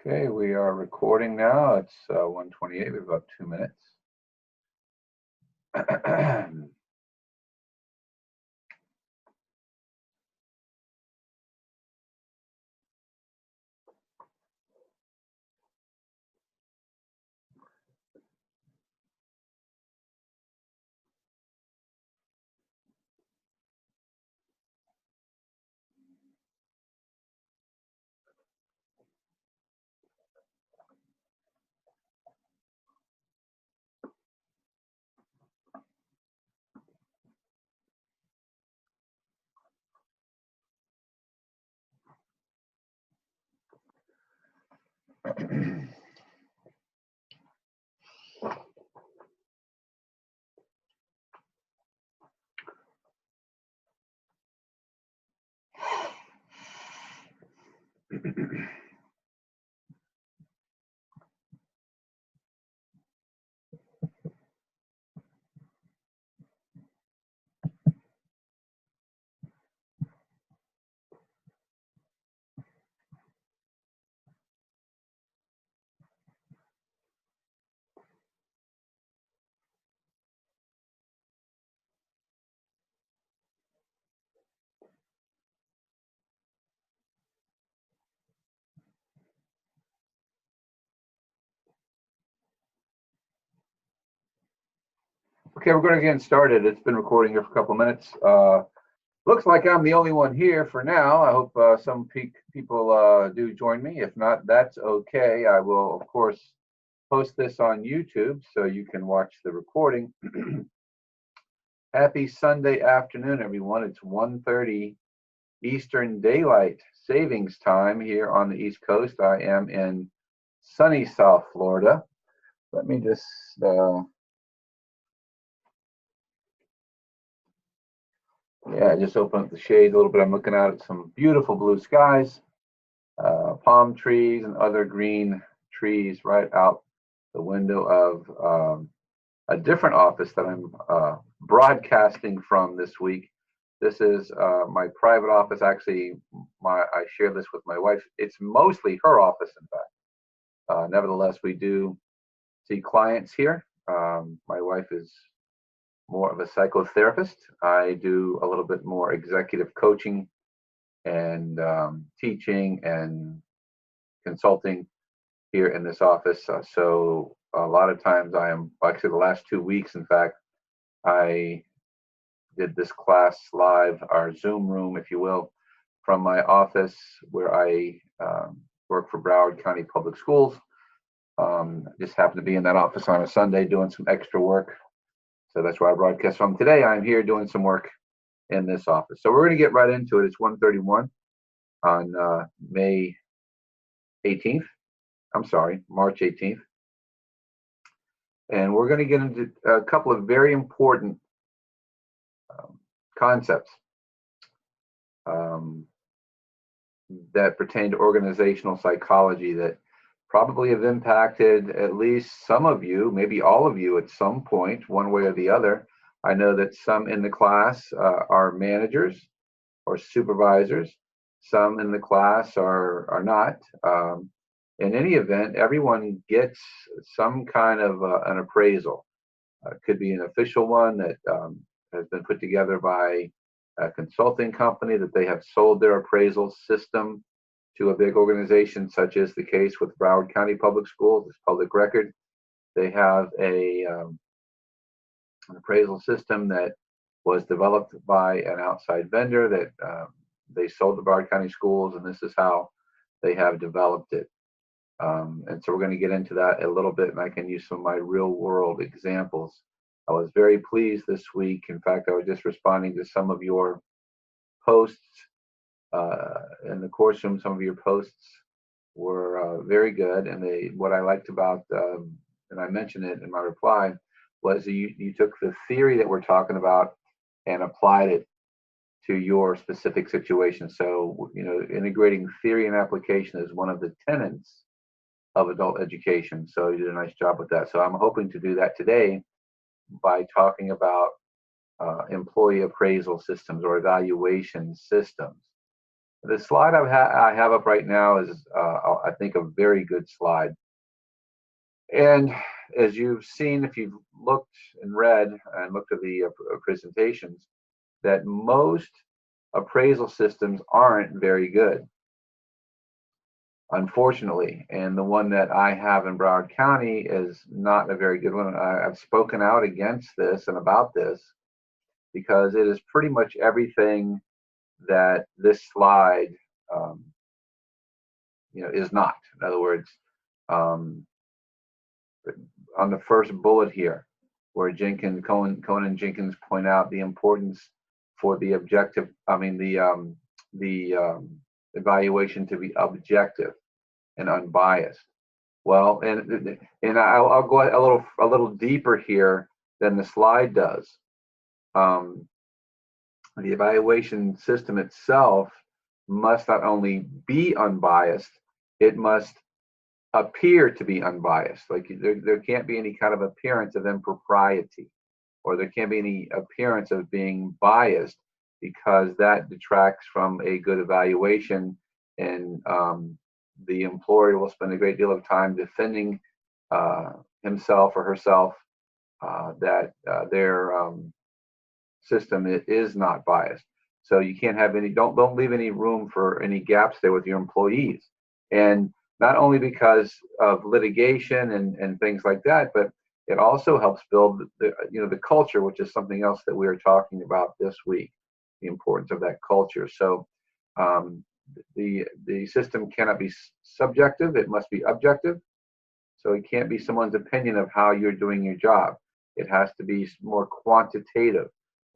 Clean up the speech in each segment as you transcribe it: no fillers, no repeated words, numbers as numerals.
Okay, we are recording now. It's 1:28. We have about 2 minutes. Okay, we're going to get started. It's been recording here for a couple minutes. Looks like I'm the only one here for now. I hope some people do join me. If not, that's okay. I will, of course, post this on YouTube so you can watch the recording. Happy Sunday afternoon, everyone. It's 1:30 Eastern Daylight Savings Time here on the East Coast. I am in sunny South Florida. Let me just just open up the shade a little bit. I'm looking out at some beautiful blue skies, palm trees and other green trees right out the window of a different office that I'm broadcasting from this week. This is my private office. Actually, I share this with my wife. It's mostly her office, in fact. Nevertheless, we do see clients here. My wife is more of a psychotherapist. I do a little bit more executive coaching and teaching and consulting here in this office. So a lot of times actually the last 2 weeks, in fact, I did this class live, our Zoom room, if you will, from my office where I work for Broward County Public Schools. Just happened to be in that office on a Sunday doing some extra work. So that's where I broadcast from. Today, I'm here doing some work in this office. So we're going to get right into it. It's 1:31 on May 18th. I'm sorry, March 18th. And we're going to get into a couple of very important concepts that pertain to organizational psychology that probably have impacted at least some of you, maybe all of you at some point, one way or the other. I know that some in the class are managers or supervisors. Some in the class are not. In any event, everyone gets some kind of an appraisal. It could be an official one that has been put together by a consulting company that they have sold their appraisal system to a big organization, such as the case with Broward County Public Schools. It's public record. They have an appraisal system that was developed by an outside vendor that they sold to Broward County Schools, and this is how they have developed it. And so we're going to get into that a little bit, and I can use some of my real-world examples. I was very pleased this week. In fact, I was just responding to some of your posts in the course room. Some of your posts were very good, and what I liked about, and I mentioned it in my reply, was that you took the theory that we're talking about and applied it to your specific situation. So, integrating theory and application is one of the tenets of adult education. So you did a nice job with that. So I'm hoping to do that today by talking about employee appraisal systems or evaluation systems. The slide I have up right now is, I think, a very good slide. And as you've seen, if you've looked and read and looked at the presentations, that most appraisal systems aren't very good, unfortunately. And the one that I have in Broward County is not a very good one. I've spoken out against this and about this because it is pretty much everything that this slide, um, is not. In other words, um, on the first bullet here, where Cohen and Jenkins point out the importance for the objective, the evaluation to be objective and unbiased. Well, and I'll go a little deeper here than the slide does. The evaluation system itself must not only be unbiased, it must appear to be unbiased. Like there can't be any kind of appearance of impropriety, or there can't be any appearance of being biased, because that detracts from a good evaluation, and the employer will spend a great deal of time defending himself or herself that their system is not biased. So you can't have any, don't leave any room for any gaps there with your employees. And not only because of litigation and things like that, but it also helps build the culture, which is something else that we are talking about this week, the importance of that culture. So the system cannot be subjective, it must be objective. So it can't be someone's opinion of how you're doing your job. It has to be more quantitative.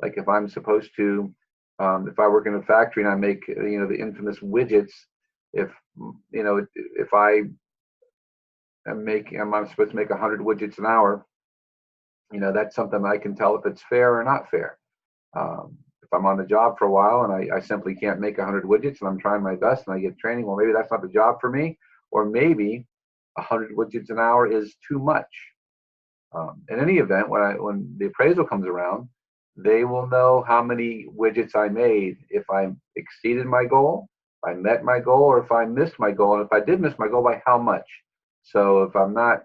Like if I'm supposed to, if I work in a factory and I make, the infamous widgets, if I'm supposed to make 100 widgets an hour, that's something I can tell if it's fair or not fair. If I'm on the job for a while and I simply can't make 100 widgets and I'm trying my best and I get training, well, maybe that's not the job for me, or maybe 100 widgets an hour is too much. In any event, when the appraisal comes around, they will know how many widgets I made, if I exceeded my goal, if I met my goal, or if I missed my goal, and if I did miss my goal, by how much. So if I'm not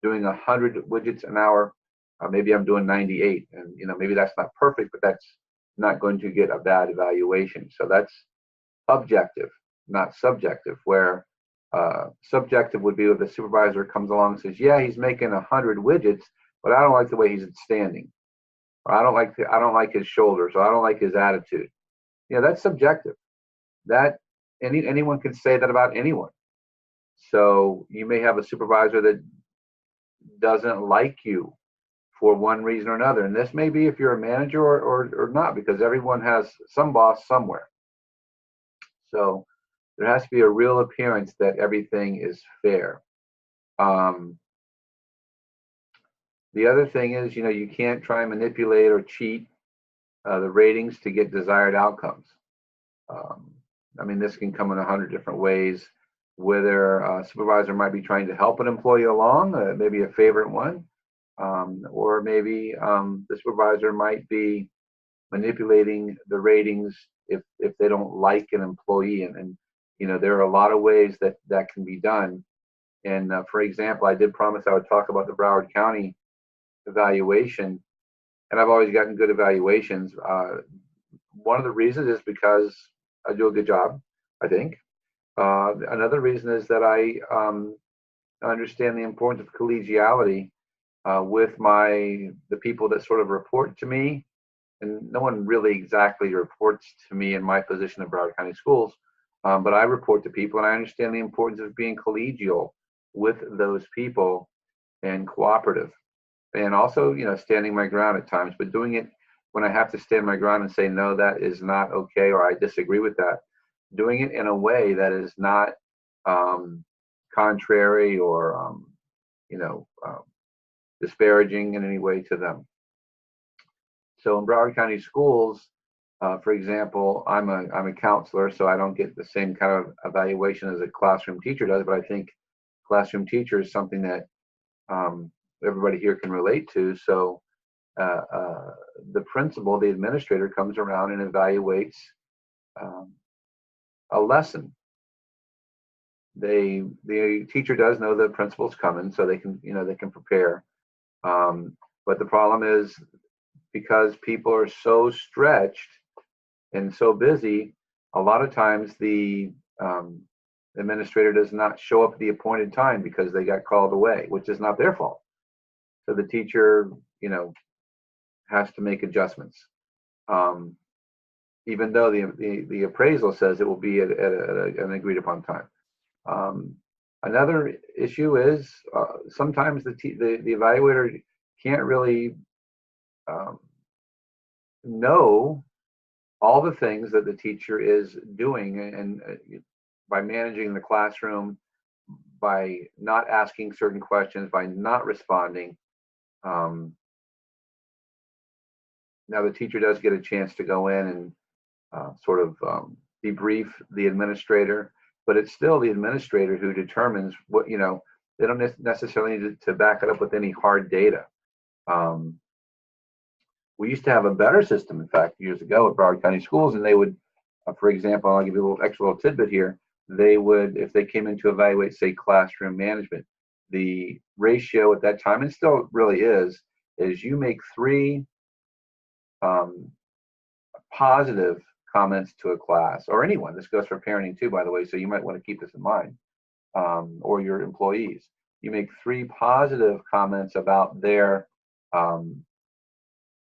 doing 100 widgets an hour, maybe I'm doing 98, and maybe that's not perfect, but that's not going to get a bad evaluation. So that's objective, not subjective, where subjective would be if the supervisor comes along and says, yeah, he's making 100 widgets, but I don't like the way he's standing, or I don't like his shoulders, or I don't like his attitude. That's subjective. That anyone can say that about anyone. So you may have a supervisor that doesn't like you for one reason or another, and this may be if you're a manager or not, because everyone has some boss somewhere. So there has to be a real appearance that everything is fair. The other thing is, you can't try and manipulate or cheat the ratings to get desired outcomes. This can come in 100 different ways. Whether a supervisor might be trying to help an employee along, maybe a favorite one, or maybe the supervisor might be manipulating the ratings if they don't like an employee, and there are a lot of ways that can be done. And for example, I did promise I would talk about the Broward County evaluation, and I've always gotten good evaluations. One of the reasons is because I do a good job, I think. Another reason is that I understand the importance of collegiality with the people that sort of report to me. And no one really exactly reports to me in my position at Broward County Schools, but I report to people, and I understand the importance of being collegial with those people and cooperative, and also standing my ground at times, but doing it when I have to stand my ground and say, no, that is not okay, or I disagree with that, doing it in a way that is not contrary or disparaging in any way to them. So in Broward County Schools, for example, I'm a counselor, so I don't get the same kind of evaluation as a classroom teacher does, but I think classroom teacher is something that everybody here can relate to. So the principal, the administrator, comes around and evaluates a lesson. The teacher does know the principal's coming, so they can, they can prepare. But the problem is, because people are so stretched and so busy, a lot of times the administrator does not show up at the appointed time because they got called away, which is not their fault. So the teacher, has to make adjustments, even though the appraisal says it will be at an agreed upon time. Another issue is sometimes the evaluator can't really know all the things that the teacher is doing, and by managing the classroom, by not asking certain questions, by not responding. Now the teacher does get a chance to go in and sort of debrief the administrator, but it's still the administrator who determines what, they don't necessarily need to back it up with any hard data. We used to have a better system, in fact, years ago at Broward County Schools, and they would, for example, I'll give you a little extra tidbit here. They would, if they came in to evaluate, say, classroom management, the ratio at that time, and still really is you make 3 positive comments to a class, or anyone. This goes for parenting too, by the way, so you might want to keep this in mind, or your employees. You make 3 positive comments about their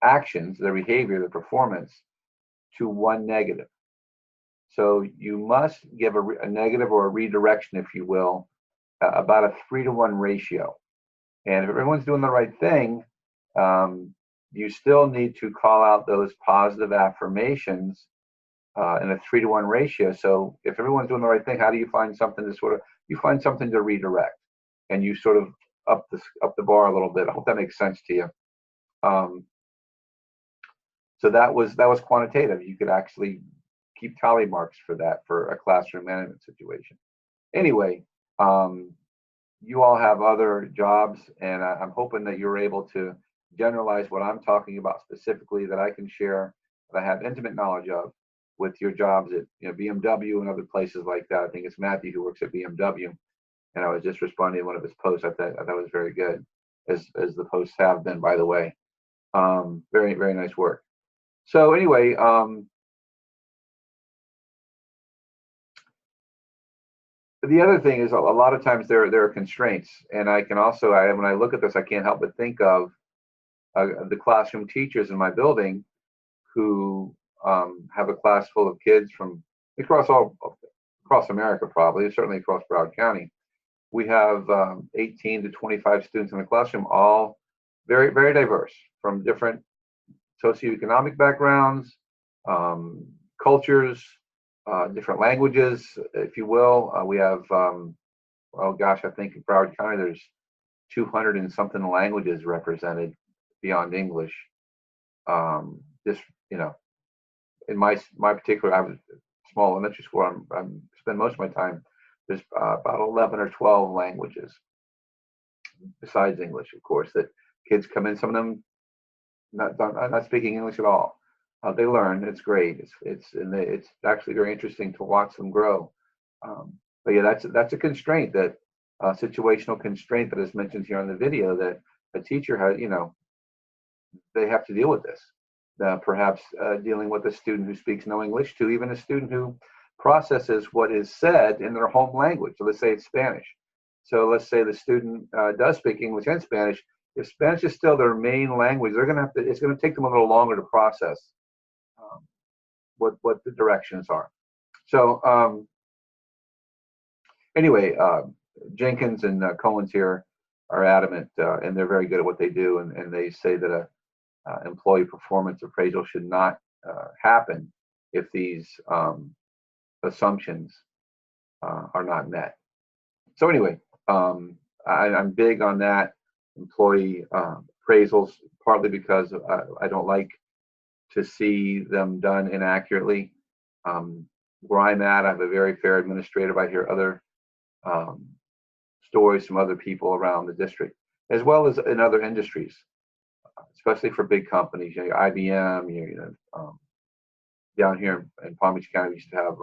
actions, their behavior, their performance, to 1 negative. So you must give a negative or a redirection, if you will, about a 3-to-1 ratio. And if everyone's doing the right thing, you still need to call out those positive affirmations in a 3-to-1 ratio. So if everyone's doing the right thing, how do you find something to you find something to redirect, and you sort of up the bar a little bit. I hope that makes sense to you. So that was quantitative. You could actually keep tally marks for that, for a classroom management situation. Anyway, you all have other jobs, and I'm hoping that you're able to generalize what I'm talking about specifically, that I can share, that I have intimate knowledge of, with your jobs at BMW and other places like that. I think it's Matthew who works at BMW, and I was just responding to one of his posts. I thought was very good, as the posts have been, by the way. Very, very nice work. So anyway, the other thing is, a lot of times there are constraints, and I can also, when I look at this, I can't help but think of the classroom teachers in my building who have a class full of kids from across America, probably, certainly across Broward County. We have 18 to 25 students in the classroom, all very, very diverse, from different socioeconomic backgrounds, cultures, different languages, if you will. We have, oh gosh, I think in Broward County there's 200 and something languages represented beyond English. Just, in my particular, I was small elementary school. I spend most of my time. There's about 11 or 12 languages besides English, of course, that kids come in. Some of them not speaking English at all. They learn. It's great. It's actually very interesting to watch them grow. But yeah, that's a constraint, that situational constraint that is mentioned here on the video, that a teacher has. They have to deal with this. Perhaps dealing with a student who speaks no English, to even a student who processes what is said in their home language. So let's say it's Spanish. So let's say the student does speak English and Spanish. If Spanish is still their main language, they're going to have to. It's going to take them a little longer to process what the directions are. So anyway, Jenkins and Cohen's here are adamant, and they're very good at what they do, and they say that a employee performance appraisal should not happen if these assumptions are not met. So anyway, I'm big on that, employee appraisals, partly because I don't like to see them done inaccurately. Where I'm at, I have a very fair administrator. I hear other stories from other people around the district, as well as in other industries, especially for big companies. IBM, down here in Palm Beach County, we used to have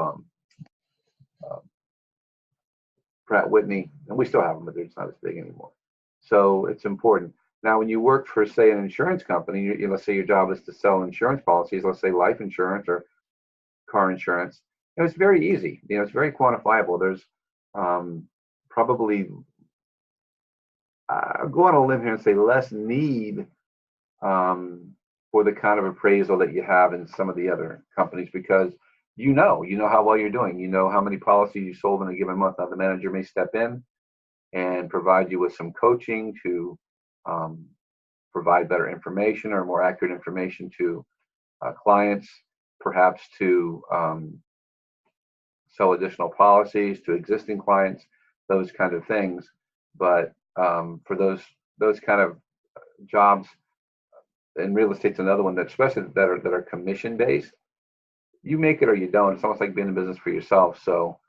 uh, Pratt Whitney, and we still have them, but they're just not as big anymore. So it's important. Now, when you work for, say, an insurance company, let's say your job is to sell insurance policies, let's say life insurance or car insurance, it's very easy. It's very quantifiable. There's probably, I'll go on a limb here and say less need for the kind of appraisal that you have in some of the other companies, because you know how well you're doing. You know how many policies you sold in a given month. Now, the manager may step in and provide you with some coaching to provide better information or more accurate information to clients, perhaps to sell additional policies to existing clients, those kind of things. But for those kind of jobs, and real estate's another one, that especially that are commission based, you make it or you don't. It's almost like being in business for yourself. So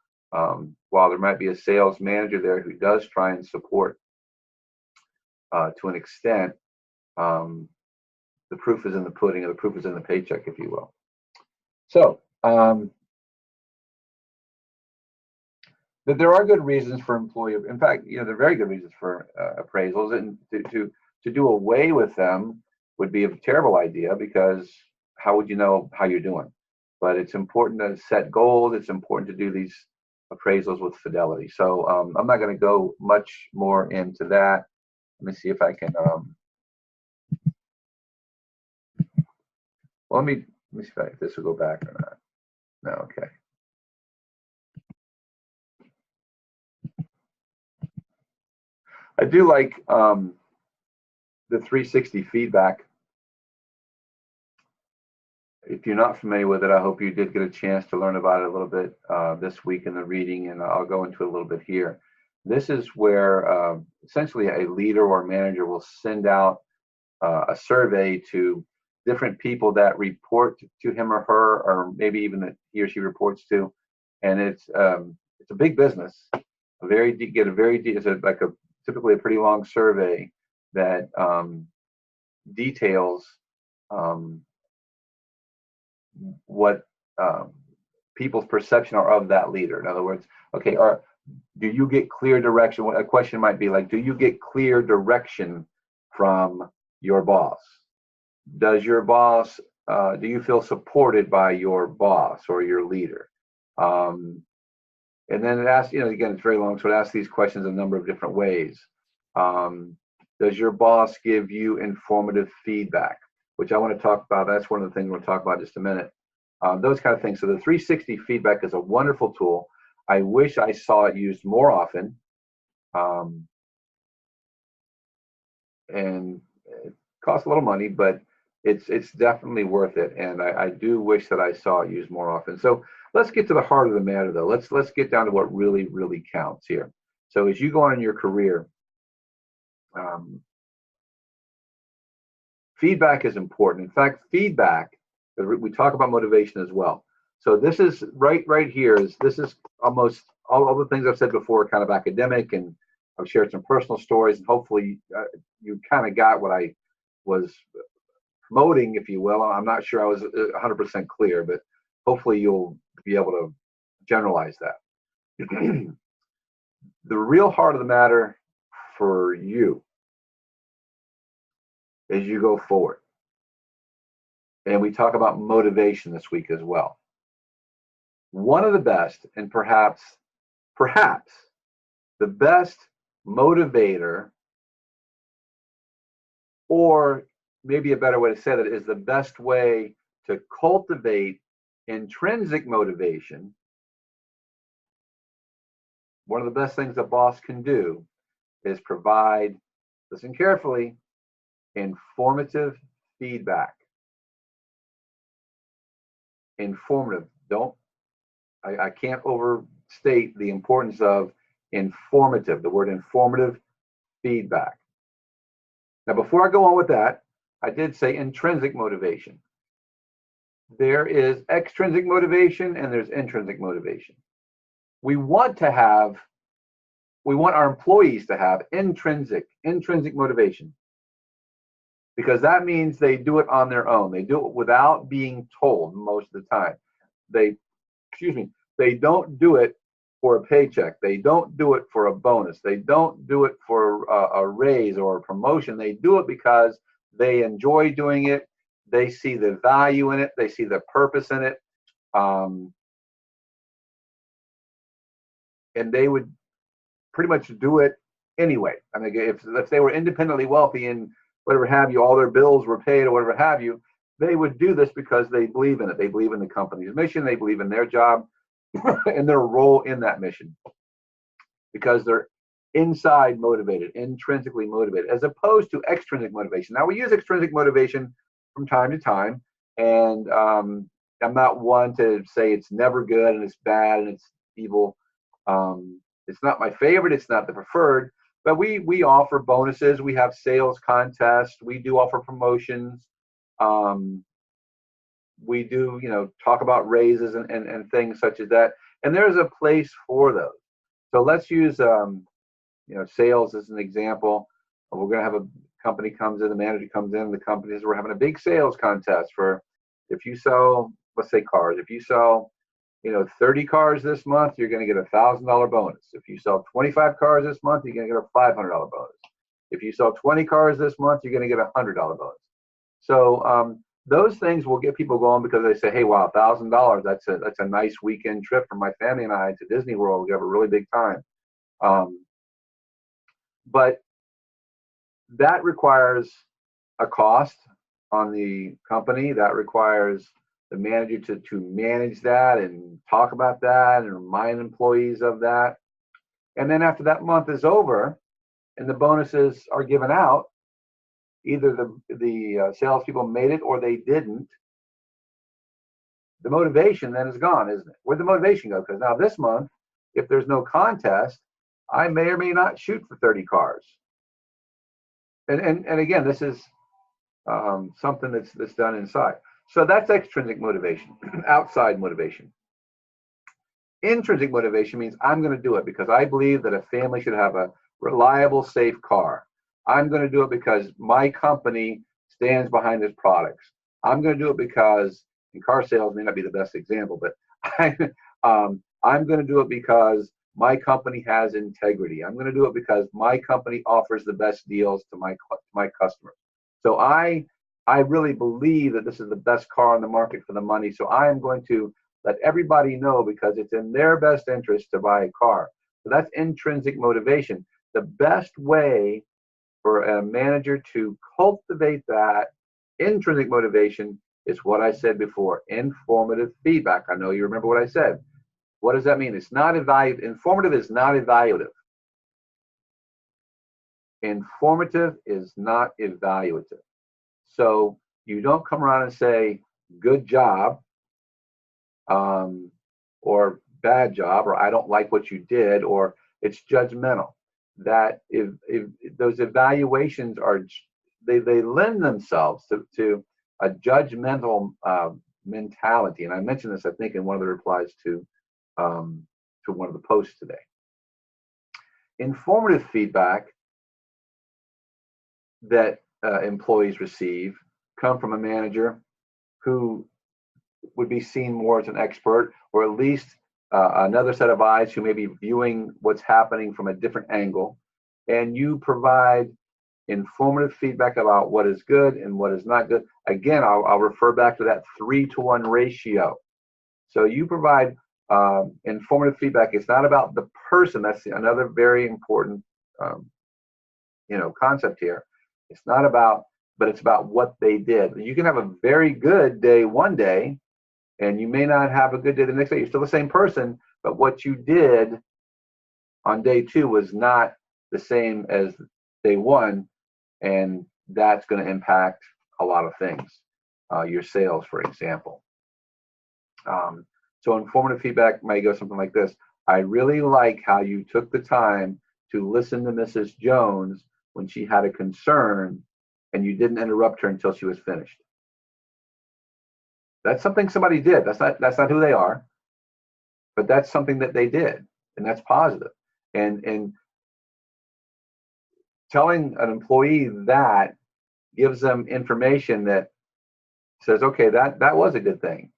while there might be a sales manager there who does try and support to an extent, the proof is in the pudding, or the proof is in the paycheck, if you will. So there are good reasons for employee. In fact, there are very good reasons for appraisals, and to do away with them would be a terrible idea, because how would you know how you're doing? But it's important to set goals. It's important to do these appraisals with fidelity. So I'm not going to go much more into that. Let me see if I can. Well, let me see if this will go back or not. No, okay. I do like the 360 feedback. If you're not familiar with it, I hope you did get a chance to learn about it a little bit this week in the reading, and I'll go into it a little bit here. This is where essentially a leader or manager will send out a survey to different people that report to him or her, or maybe even that he or she reports to, and it's a big business. It's typically a pretty long survey that details what people's perception are of that leader. In other words, okay, do you get clear direction? A question might be like, do you get clear direction from your boss? Does your boss, do you feel supported by your boss or your leader? And then it asks, again, it's very long, so it asks these questions a number of different ways. Does your boss give you informative feedback? Which I want to talk about. That's one of the things we'll talk about in just a minute. Those kind of things. So the 360 feedback is a wonderful tool. I wish I saw it used more often. And it costs a little money, but it's definitely worth it. And I do wish that I saw it used more often. So let's get to the heart of the matter, though. Let's get down to what really, really counts here. So as you go on in your career, feedback is important. In fact, feedback, we talk about motivation as well. So this is right here. This is almost all the things I've said before, kind of academic, and I've shared some personal stories, and hopefully you kind of got what I was promoting, if you will. I'm not sure I was 100% clear, but hopefully you'll be able to generalize that. The real heart of the matter for you as you go forward, and we talk about motivation this week as well. One of the best, and perhaps the best motivator, or maybe a better way to say that, is the best way to cultivate intrinsic motivation. One of the best things a boss can do is provide, listen carefully, informative feedback. Informative. I can't overstate the importance of informative, the word informative feedback. Now, before I go on with that, I did say intrinsic motivation. There is extrinsic motivation and there's intrinsic motivation. We want our employees to have intrinsic motivation, because that means they do it on their own. They do it without being told most of the time. They don't do it for a paycheck. They don't do it for a bonus. They don't do it for a raise or a promotion. They do it because they enjoy doing it. They see the value in it. They see the purpose in it. And they would pretty much do it anyway. I mean, if they were independently wealthy and whatever have you, all their bills were paid or whatever have you, they would do this because they believe in it. They believe in the company's mission. They believe in their job and their role in that mission, because they're inside motivated, intrinsically motivated, as opposed to extrinsic motivation. Now, we use extrinsic motivation from time to time, and I'm not one to say it's never good and it's bad and it's evil. It's not my favorite. It's not the preferred. But we offer bonuses. We have sales contests. We do offer promotions. We do, talk about raises and things such as that. And there's a place for those. So let's use, sales as an example. We're going to have a company comes in, the manager comes in, the company says, we're having a big sales contest for, if you sell, let's say cars, if you sell, 30 cars this month, you're going to get a $1,000 bonus. If you sell 25 cars this month, you're going to get a $500 bonus. If you sell 20 cars this month, you're going to get a $100 bonus. So those things will get people going because they say, hey, wow, $1,000, that's a nice weekend trip for my family and I to Disney World. We have a really big time. But that requires a cost on the company. That requires the manager to manage that and talk about that and remind employees of that. And then after that month is over and the bonuses are given out, either the salespeople made it or they didn't, the motivation then is gone, isn't it? Where'd the motivation go? Because now this month, if there's no contest, I may or may not shoot for 30 cars. And again, this is something that's done inside. So that's extrinsic motivation, outside motivation. Intrinsic motivation means I'm going to do it because I believe that a family should have a reliable, safe car. I'm going to do it because my company stands behind its products. I'm going to do it because, and car sales may not be the best example, but I'm going to do it because my company has integrity. I'm going to do it because my company offers the best deals to my customers. So I really believe that this is the best car on the market for the money. So I am going to let everybody know because it's in their best interest to buy a car. So that's intrinsic motivation. The best way for a manager to cultivate that intrinsic motivation is what I said before, informative feedback. I know you remember what I said. What does that mean? It's not evaluative. Informative is not evaluative. Informative is not evaluative. So you don't come around and say, good job, or bad job, or I don't like what you did, or it's judgmental. That if those evaluations are, they lend themselves to a judgmental mentality. And I mentioned this, I think, in one of the replies to one of the posts today. Informative feedback that employees receive come from a manager who would be seen more as an expert, or at least another set of eyes who may be viewing what's happening from a different angle. And you provide informative feedback about what is good and what is not good. Again, I'll refer back to that 3-to-1 ratio. So you provide informative feedback. It's not about the person. That's another very important concept here. It's not about, but it's about what they did. You can have a very good day one day, and you may not have a good day the next day. You're still the same person, but what you did on day 2 was not the same as day 1, and that's going to impact a lot of things. Your sales, for example. So informative feedback might go something like this. I really like how you took the time to listen to Mrs. Jones when she had a concern and you didn't interrupt her until she was finished. That's something somebody did. That's not who they are, but that's something that they did, and that's positive. And telling an employee that gives them information that says, okay, that was a good thing.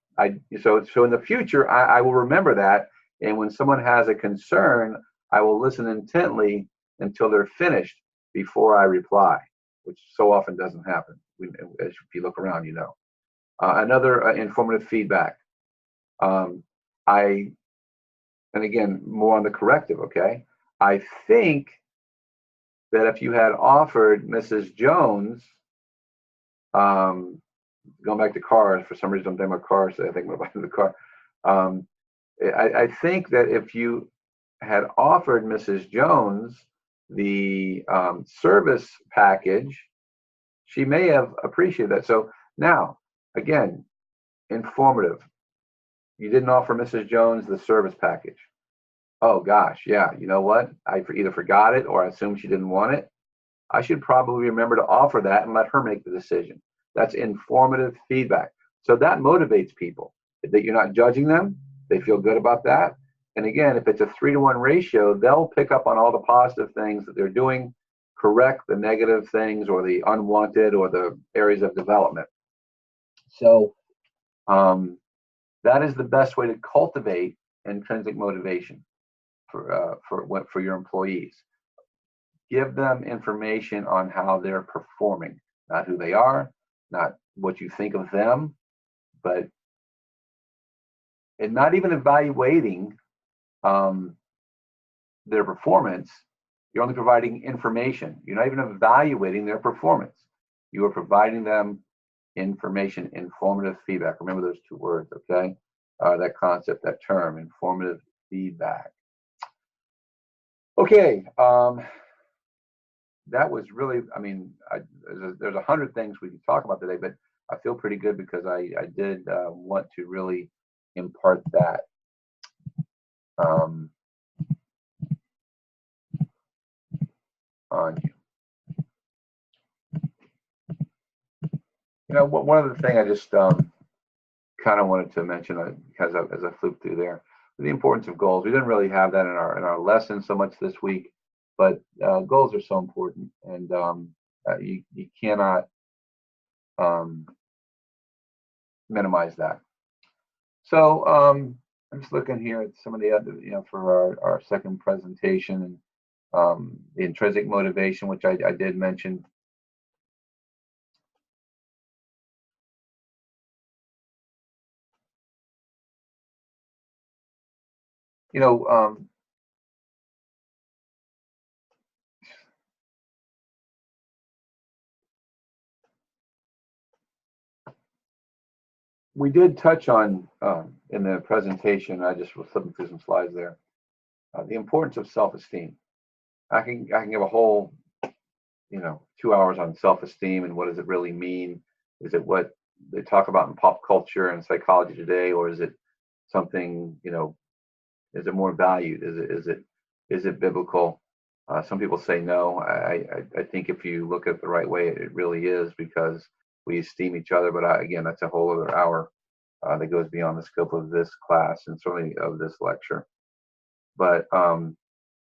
So in the future, I will remember that, And when someone has a concern, I will listen intently until they're finished before I reply, which so often doesn't happen. If you look around, you know. Another informative feedback. And again, more on the corrective, okay? I think that if you had offered Mrs. Jones, going back to cars, for some reason I'm thinking about cars, so I think about the car. I think that if you had offered Mrs. Jones the service package, she may have appreciated that. So now, again, informative. You didn't offer Mrs. Jones the service package. Oh gosh, yeah, you know what? I either forgot it or I assumed she didn't want it. I should probably remember to offer that and let her make the decision. That's informative feedback. So that motivates people, that you're not judging them. They feel good about that. And again, if it's a 3-to-1 ratio, they'll pick up on all the positive things that they're doing, correct the negative things or the unwanted or the areas of development. So that is the best way to cultivate intrinsic motivation for your employees. Give them information on how they're performing, not who they are, not what you think of them, but and not even evaluating their performance. You're only providing information. You're not even evaluating their performance. You are providing them information, informative feedback. Remember those 2 words, okay? That concept, that term, informative feedback. Okay, that was really, I mean, there's 100 things we could talk about today, but I feel pretty good because I did want to really impart that. On you. You know, one other thing I just kind of wanted to mention because as I flew through there, the importance of goals. We didn't really have that in our lesson so much this week, but goals are so important, and you cannot minimize that. So I'm just looking here at some of the other, you know, for our second presentation, and the intrinsic motivation, which I did mention. You know, we did touch on in the presentation. I just was flipping through some slides there. The importance of self-esteem. I can give a whole, you know, 2 hours on self-esteem and what does it really mean? Is it what they talk about in pop culture and psychology today, or is it something, you know, is it more valued? Is it biblical? Some people say no. I think if you look at it the right way, it really is, because we esteem each other. But again, that's a whole other hour that goes beyond the scope of this class and certainly of this lecture. But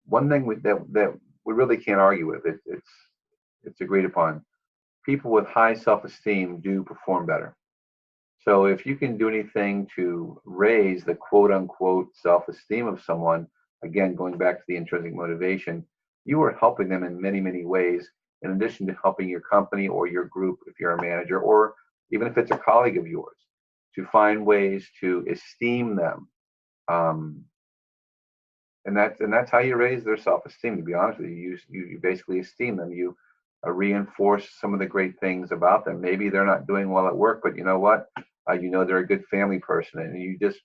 one thing that we really can't argue with, it's agreed upon. People with high self-esteem do perform better. So if you can do anything to raise the quote unquote self-esteem of someone, again, going back to the intrinsic motivation, you are helping them in many, many ways, in addition to helping your company or your group, if you're a manager, or even if it's a colleague of yours, to find ways to esteem them. And that's how you raise their self-esteem, to be honest with you. You basically esteem them. You reinforce some of the great things about them. Maybe they're not doing well at work, but you know what? You know they're a good family person, and you just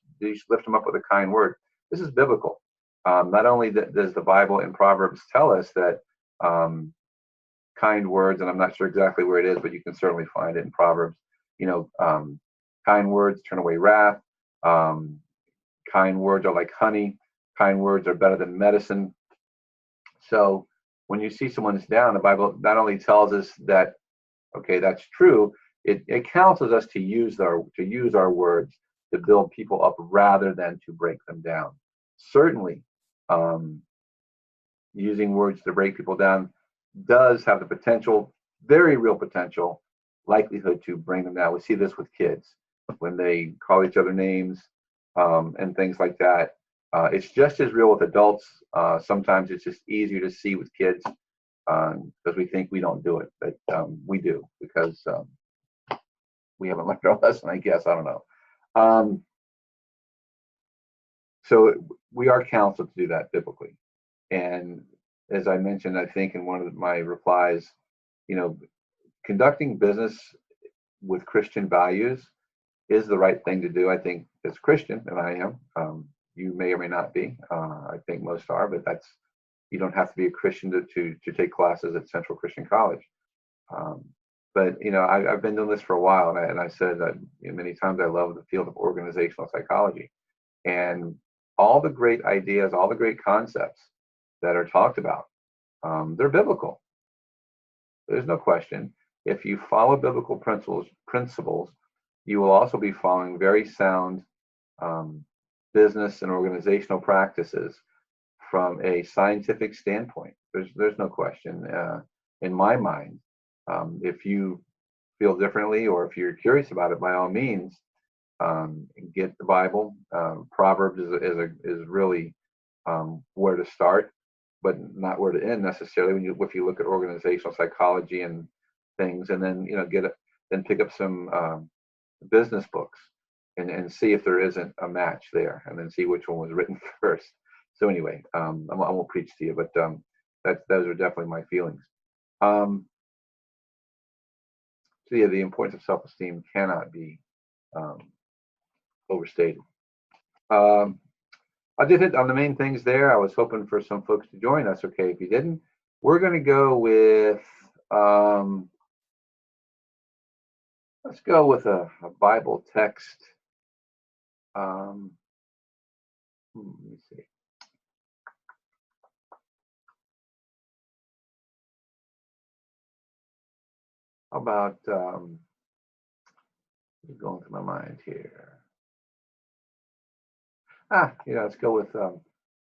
lift them up with a kind word. This is biblical. Not only does the Bible in Proverbs tell us that kind words, and I'm not sure exactly where it is, but you can certainly find it in Proverbs. You know, kind words turn away wrath. Kind words are like honey. Kind words are better than medicine. So when you see someone's down, the Bible not only tells us that, okay, that's true, it counsels us to use our words to build people up rather than to break them down. Certainly, using words to break people down does have the potential, very real potential, likelihood to bring them down. We see this with kids when they call each other names and things like that. It's just as real with adults. Sometimes it's just easier to see with kids because we think we don't do it, but we do because we haven't learned our lesson, I guess. I don't know. So we are counseled to do that biblically. And as I mentioned, I think in one of my replies, you know, conducting business with Christian values is the right thing to do. I think as Christian, and I am, you may or may not be. I think most are, but you don't have to be a Christian to take classes at Central Christian College. But you know, I've been doing this for a while, and I said that many times I love the field of organizational psychology, and all the great ideas, all the great concepts that are talked about, they're biblical. There's no question. If you follow biblical principles, you will also be following very sound business and organizational practices from a scientific standpoint. There's no question in my mind. If you feel differently, or if you're curious about it, by all means, get the Bible. Proverbs is really where to start, but not where to end necessarily. If you look at organizational psychology and things, and then then pick up some business books and see if there isn't a match there, and then see which one was written first. So anyway, I won't preach to you, but those are definitely my feelings. So yeah, the importance of self-esteem cannot be overstated. I did hit on the main things there. I was hoping for some folks to join us. Okay, if you didn't, we're going to go with let's go with a Bible text. Let me see. How about going through my mind here? Let's go with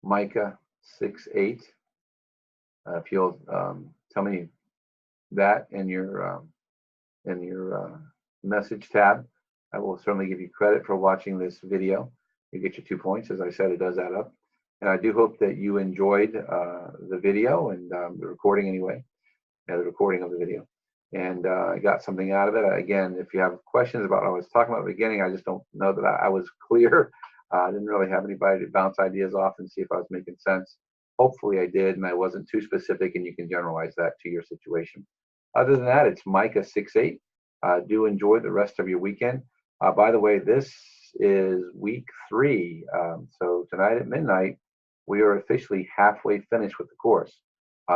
Micah 6:8. If you'll tell me that in your message tab, I will certainly give you credit for watching this video. You get your 2 points. As I said, it does add up. And I do hope that you enjoyed the video and the recording anyway, the recording of the video. And I got something out of it. Again, if you have questions about what I was talking about at the beginning, I just don't know that I was clear. I didn't really have anybody to bounce ideas off and see if I was making sense. Hopefully I did, and I wasn't too specific, and you can generalize that to your situation. Other than that, it's Micah 6:8. Do enjoy the rest of your weekend. By the way, this is week 3. So tonight at midnight, we are officially halfway finished with the course.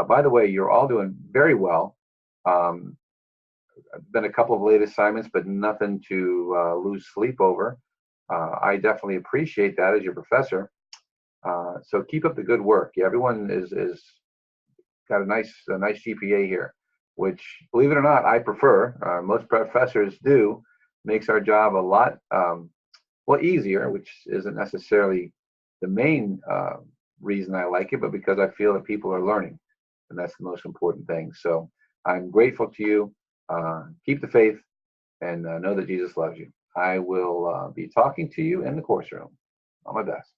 By the way, you're all doing very well. Been a couple of late assignments, but nothing to lose sleep over. I definitely appreciate that as your professor. So keep up the good work. Yeah, everyone is got a nice GPA here, which, believe it or not, I prefer. Most professors do. Makes our job a lot easier, which isn't necessarily the main reason I like it, but because I feel that people are learning, and that's the most important thing. So I'm grateful to you. Keep the faith, and know that Jesus loves you. I will be talking to you in the course room. All my best.